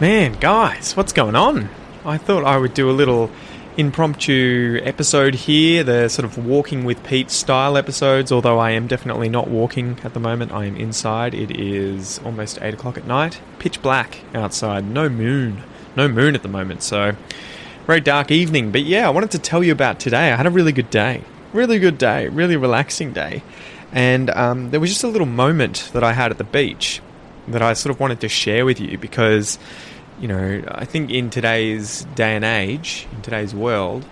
Man, guys, what's going on? I thought I would do a little impromptu episode here, the sort of walking with Pete style episodes, although I am definitely not walking at the moment. I am inside. It is almost 8 o'clock at night. Pitch black outside. No moon. No moon at the moment, so very dark evening. But yeah, I wanted to tell you about today. I had a really good day. Really good day. Really relaxing day. And there was just a little moment that I had at the beach that I sort of wanted to share with you because, you know, I think in today's day and age, in today's world,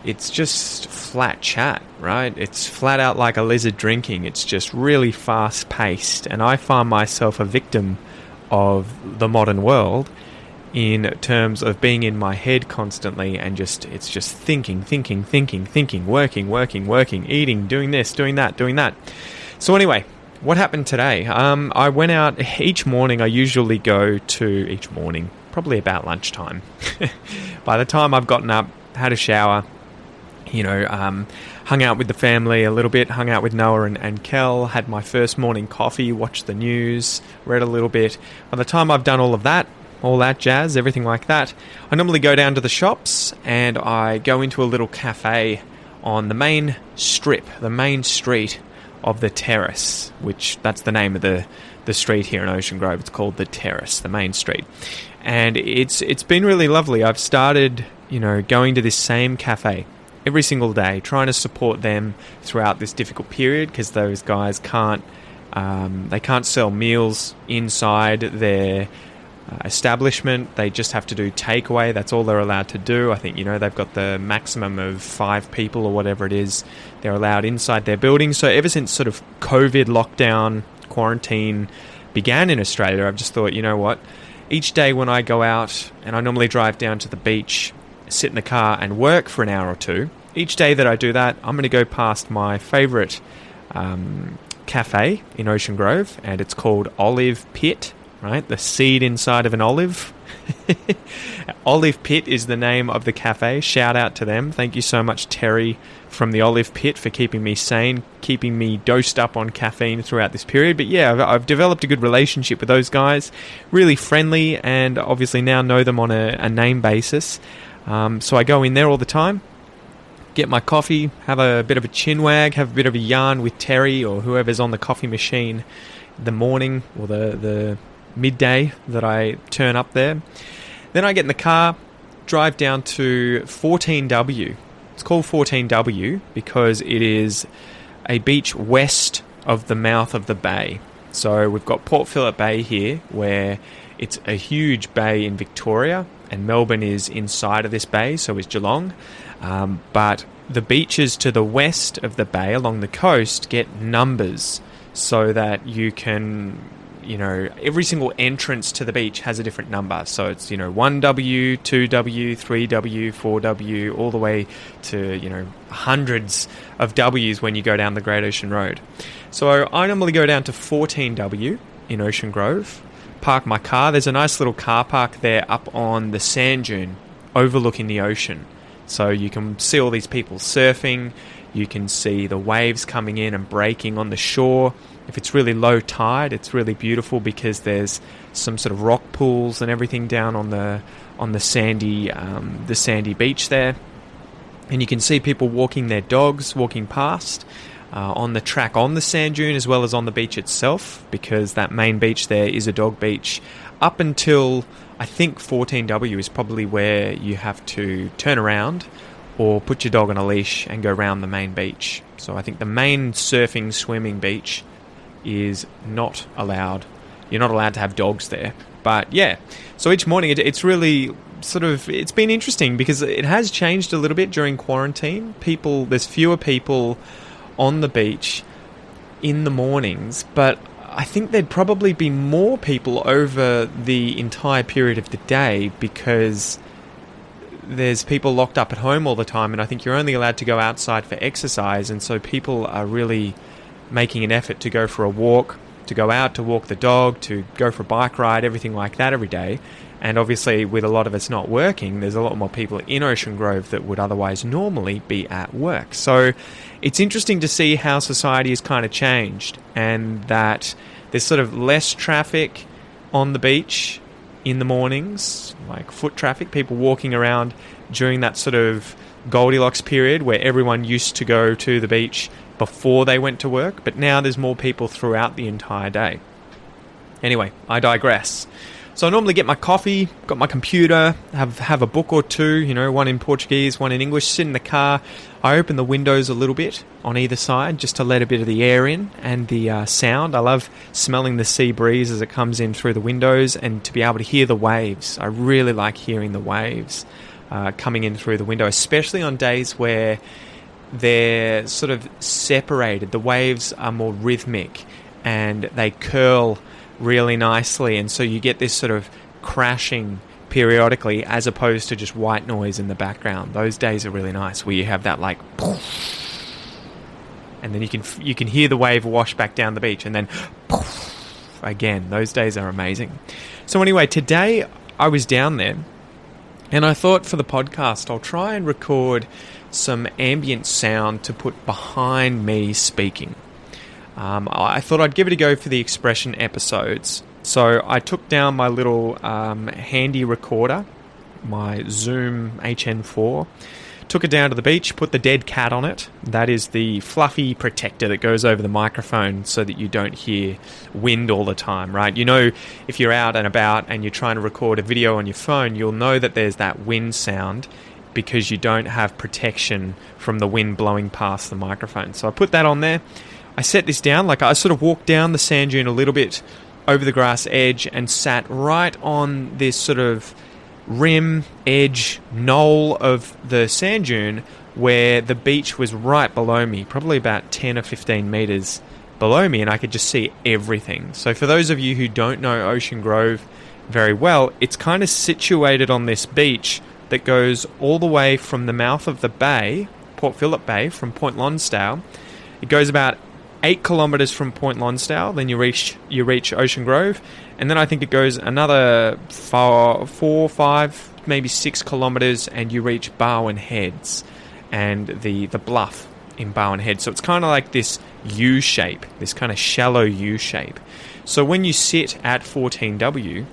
it's just flat chat, right? It's flat out like a lizard drinking. It's just really fast paced. And I find myself a victim of the modern world in terms of being in my head constantly and it's just thinking, working, eating, doing this, doing that. So anyway, what happened today? I went out each morning. I usually go to each morning, probably about lunchtime. By the time I've gotten up, had a shower, hung out with the family a little bit, hung out with Noah and Kel, had my first morning coffee, watched the news, read a little bit. By the time I've done all that jazz, everything like that, I normally go down to the shops and I go into a little cafe on the main strip, the main street of the Terrace, which that's the name of the street here in Ocean Grove. It's called the Terrace, the main street. And it's been really lovely. I've started, going to this same cafe every single day, trying to support them throughout this difficult period because those guys can't sell meals inside their establishment. They just have to do takeaway. That's all they're allowed to do. I think, they've got the maximum of 5 people or whatever it is they're allowed inside their building. So ever since sort of COVID lockdown, quarantine began in Australia, I've just thought, you know what? Each day when I go out, and I normally drive down to the beach, sit in the car and work for an hour or two, each day that I do that, I'm going to go past my favourite cafe in Ocean Grove, and it's called Olive Pit. Right, the seed inside of an olive. Olive Pit is the name of the cafe. Shout out to them. Thank you so much, Terry from the Olive Pit, for keeping me sane, keeping me dosed up on caffeine throughout this period. But yeah, I've developed a good relationship with those guys. Really friendly, and obviously now know them on a name basis. So I go in there all the time, get my coffee, have a bit of a chinwag, have a bit of a yarn with Terry or whoever's on the coffee machine the morning or the midday that I turn up there. Then I get in the car, drive down to 14W. It's called 14W because it is a beach west of the mouth of the bay. So we've got Port Phillip Bay here, where it's a huge bay in Victoria, and Melbourne is inside of this bay, so is Geelong. But the beaches to the west of the bay along the coast get numbers so that you can, every single entrance to the beach has a different number. So it's, 1W, 2W, 3W, 4W, all the way to, hundreds of W's when you go down the Great Ocean Road. So I normally go down to 14W in Ocean Grove, park my car. There's a nice little car park there up on the sand dune overlooking the ocean. So you can see all these people surfing. You can see the waves coming in and breaking on the shore. If it's really low tide, it's really beautiful because there's some sort of rock pools and everything down on the sandy beach there. And you can see people walking their dogs, walking past on the track on the sand dune as well as on the beach itself, because that main beach there is a dog beach up until I think 14W is probably where you have to turn around or put your dog on a leash and go around the main beach. So I think the main surfing, swimming beach is not allowed. You're not allowed to have dogs there. But yeah, so each morning it's really it's been interesting because it has changed a little bit during quarantine. There's fewer people on the beach in the mornings, but I think there'd probably be more people over the entire period of the day because there's people locked up at home all the time, and I think you're only allowed to go outside for exercise, and so people are really making an effort to go for a walk, to go out to walk the dog, to go for a bike ride, everything like that every day. And obviously with a lot of us not working, there's a lot more people in Ocean Grove that would otherwise normally be at work. So it's interesting to see how society has kind of changed, and that there's sort of less traffic on the beach in the mornings, like foot traffic, people walking around during that sort of Goldilocks period where everyone used to go to the beach before they went to work, but now there's more people throughout the entire day. Anyway, I digress. So I normally get my coffee, got my computer, have a book or two, one in Portuguese, one in English, sit in the car. I open the windows a little bit on either side just to let a bit of the air in and the sound. I love smelling the sea breeze as it comes in through the windows and to be able to hear the waves. I really like hearing the waves coming in through the window, especially on days where they're sort of separated. The waves are more rhythmic and they curl really nicely, and so you get this sort of crashing periodically as opposed to just white noise in the background. Those days are really nice where you have that like poof, and then you can hear the wave wash back down the beach and then poof, again. Those days are amazing. So anyway, today I was down there and I thought for the podcast I'll try and record some ambient sound to put behind me speaking. I thought I'd give it a go for the expression episodes. So I took down my little handy recorder, my Zoom HN4, took it down to the beach, put the dead cat on it. That is the fluffy protector that goes over the microphone so that you don't hear wind all the time, right? If you're out and about and you're trying to record a video on your phone, you'll know that there's that wind sound because you don't have protection from the wind blowing past the microphone. So I put that on there. I set this down, I sort of walked down the sand dune a little bit over the grass edge and sat right on this sort of rim, edge, knoll of the sand dune where the beach was right below me, probably about 10 or 15 meters below me, and I could just see everything. So for those of you who don't know Ocean Grove very well, it's kind of situated on this beach that goes all the way from the mouth of the bay, Port Phillip Bay, from Point Lonsdale. It goes about 8 kilometres from Point Lonsdale, then you reach Ocean Grove, and then I think it goes another 4, 5, maybe 6 kilometres, and you reach Barwon Heads and the bluff in Barwon Heads. So it's kind of like this U shape, this kind of shallow U shape. So when you sit at 14W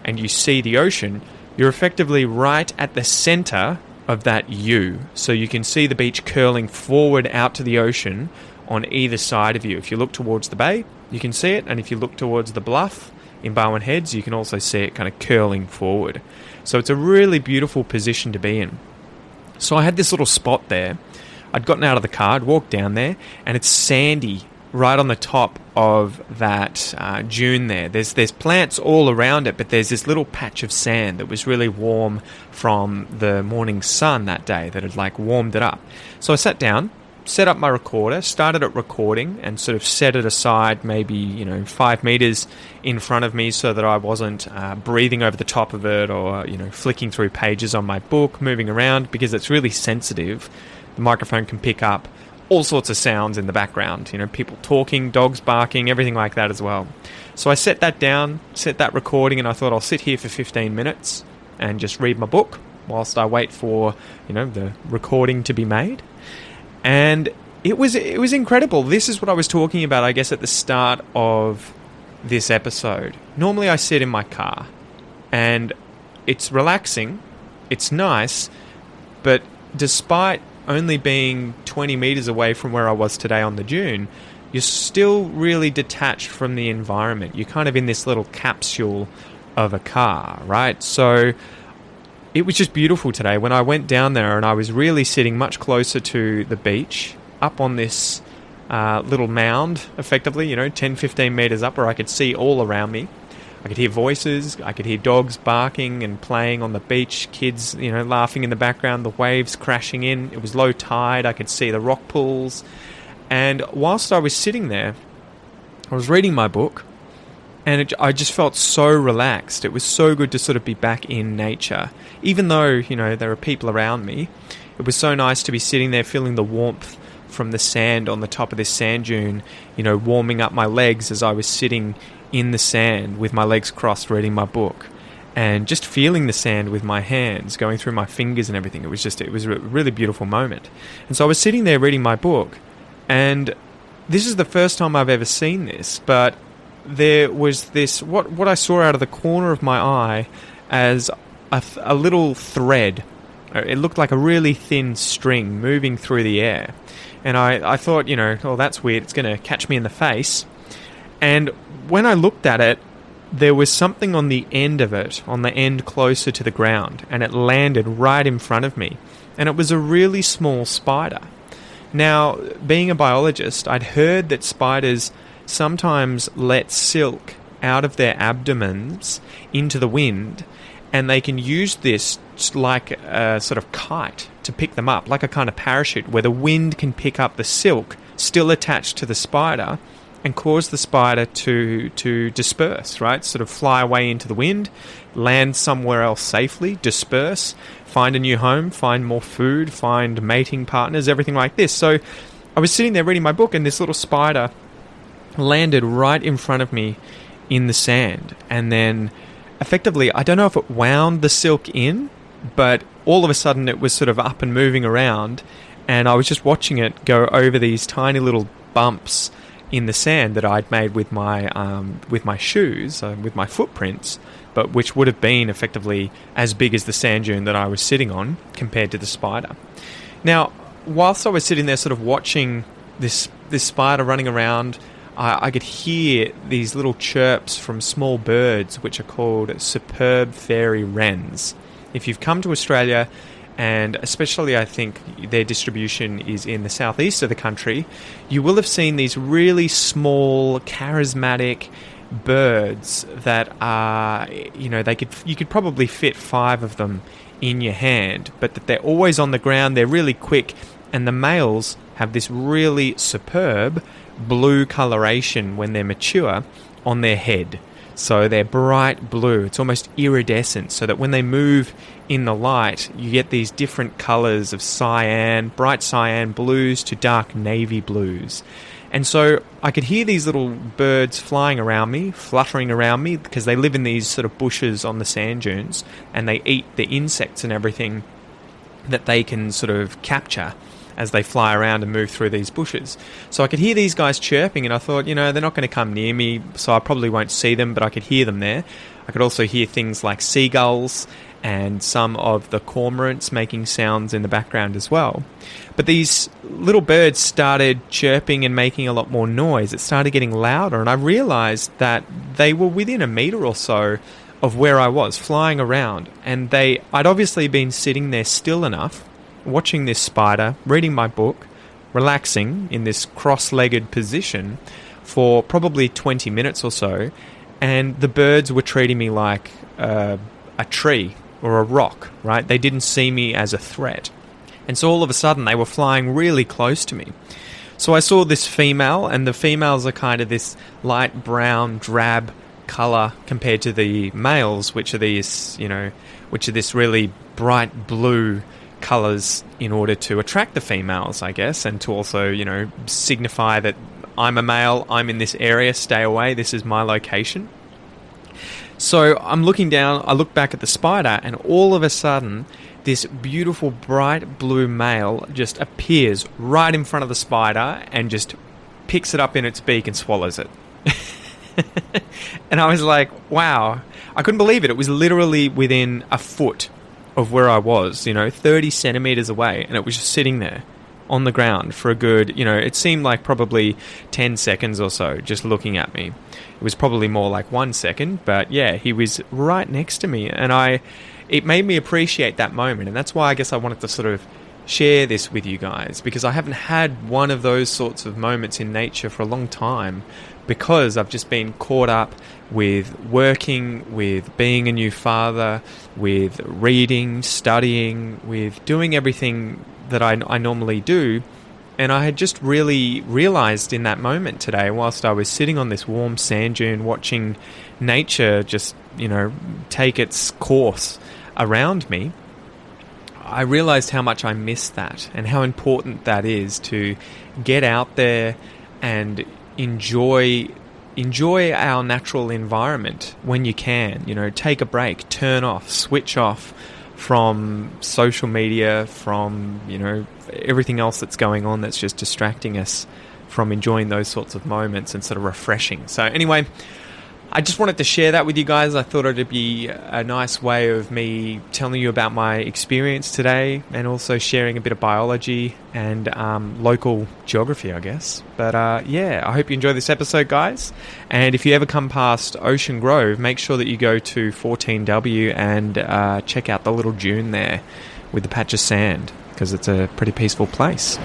and you see the ocean, you're effectively right at the centre of that U. So you can see the beach curling forward out to the ocean on either side of you. If you look towards the bay, you can see it, and if you look towards the bluff in Barwon Heads, you can also see it kind of curling forward. So it's a really beautiful position to be in. So I had this little spot there. I'd gotten out of the car, I'd walked down there, and it's sandy right on the top of that dune there. There's plants all around it, but there's this little patch of sand that was really warm from the morning sun that day that had warmed it up. So I sat down, set up my recorder, started it recording, and sort of set it aside maybe 5 meters in front of me so that I wasn't breathing over the top of it or flicking through pages on my book, moving around, because it's really sensitive. The microphone can pick up all sorts of sounds in the background, people talking, dogs barking, everything like that as well. So I set that down, set that recording, and I thought I'll sit here for 15 minutes and just read my book whilst I wait for the recording to be made. And it was incredible. This is what I was talking about, I guess, at the start of this episode. Normally I sit in my car and it's relaxing, it's nice, but despite only being 20 meters away from where I was today on the dune, you're still really detached from the environment. You're kind of in this little capsule of a car, right? So it was just beautiful today when I went down there, and I was really sitting much closer to the beach, up on this little mound, effectively, 10, 15 meters up, where I could see all around me. I could hear voices, I could hear dogs barking and playing on the beach, kids, laughing in the background, the waves crashing in. It was low tide, I could see the rock pools. And whilst I was sitting there, I was reading my book, and I just felt so relaxed. It was so good to sort of be back in nature. Even though, there are people around me, it was so nice to be sitting there feeling the warmth from the sand on the top of this sand dune, warming up my legs as I was sitting in the sand with my legs crossed reading my book, and just feeling the sand with my hands going through my fingers and everything. It was a really beautiful moment. And so I was sitting there reading my book, and this is the first time I've ever seen this, but there was this, what I saw out of the corner of my eye as a little thread. It looked like a really thin string moving through the air. And I thought, oh, that's weird. It's going to catch me in the face. And when I looked at it, there was something on the end of it, on the end closer to the ground, and it landed right in front of me. And it was a really small spider. Now, being a biologist, I'd heard that spiders sometimes let silk out of their abdomens into the wind, and they can use this like a sort of kite to pick them up, like a kind of parachute, where the wind can pick up the silk still attached to the spider and cause the spider to disperse, right? Sort of fly away into the wind, land somewhere else safely, disperse, find a new home, find more food, find mating partners, everything like this. So I was sitting there reading my book, and this little spider landed right in front of me in the sand. And then effectively, I don't know if it wound the silk in, but all of a sudden it was sort of up and moving around, and I was just watching it go over these tiny little bumps in the sand that I'd made with my shoes, with my footprints, but which would have been effectively as big as the sand dune that I was sitting on compared to the spider. Now, whilst I was sitting there sort of watching this spider running around, I could hear these little chirps from small birds which are called superb fairy wrens. If you've come to Australia, and especially I think their distribution is in the southeast of the country, you will have seen these really small, charismatic birds that are, you could probably fit 5 of them in your hand, but that they're always on the ground, they're really quick, and the males have this really superb blue coloration when they're mature on their head. So they're bright blue. It's almost iridescent, so that when they move in the light, you get these different colours of cyan, bright cyan blues to dark navy blues. And so I could hear these little birds flying around me, fluttering around me, because they live in these sort of bushes on the sand dunes, and they eat the insects and everything that they can sort of capture as they fly around and move through these bushes. So I could hear these guys chirping, and I thought, they're not going to come near me, so I probably won't see them, but I could hear them there. I could also hear things like seagulls and some of the cormorants making sounds in the background as well. But these little birds started chirping and making a lot more noise. It started getting louder, and I realized that they were within a meter or so of where I was, flying around. And I'd obviously been sitting there still enough, watching this spider, reading my book, relaxing in this cross-legged position for probably 20 minutes or so, and the birds were treating me like a tree or a rock, right? They didn't see me as a threat. And so all of a sudden they were flying really close to me. So I saw this female, and the females are kind of this light brown, drab colour compared to the males, which are this really bright blue colours in order to attract the females, I guess, and to also, signify that I'm a male, I'm in this area, stay away, this is my location. So I'm looking down, I look back at the spider, and all of a sudden, this beautiful bright blue male just appears right in front of the spider and just picks it up in its beak and swallows it. And I was like, wow. I couldn't believe it. It was literally within a foot of where I was, 30 centimeters away, and it was just sitting there on the ground for a good, it seemed like probably 10 seconds or so, just looking at me. It was probably more like 1 second, but yeah, he was right next to me, and it made me appreciate that moment, and that's why I guess I wanted to sort of share this with you guys, because I haven't had one of those sorts of moments in nature for a long time, because I've just been caught up with working, with being a new father, with reading, studying, with doing everything that I normally do. And I had just really realised in that moment today, whilst I was sitting on this warm sand dune watching nature just, take its course around me, I realised how much I missed that and how important that is to get out there and enjoy our natural environment when you can. Take a break, turn off, switch off from social media, from everything else that's going on that's just distracting us from enjoying those sorts of moments and sort of refreshing. So anyway, I just wanted to share that with you guys. I thought it'd be a nice way of me telling you about my experience today and also sharing a bit of biology and local geography, I guess. But yeah, I hope you enjoy this episode, guys. And if you ever come past Ocean Grove, make sure that you go to 14W and check out the little dune there with the patch of sand, because it's a pretty peaceful place.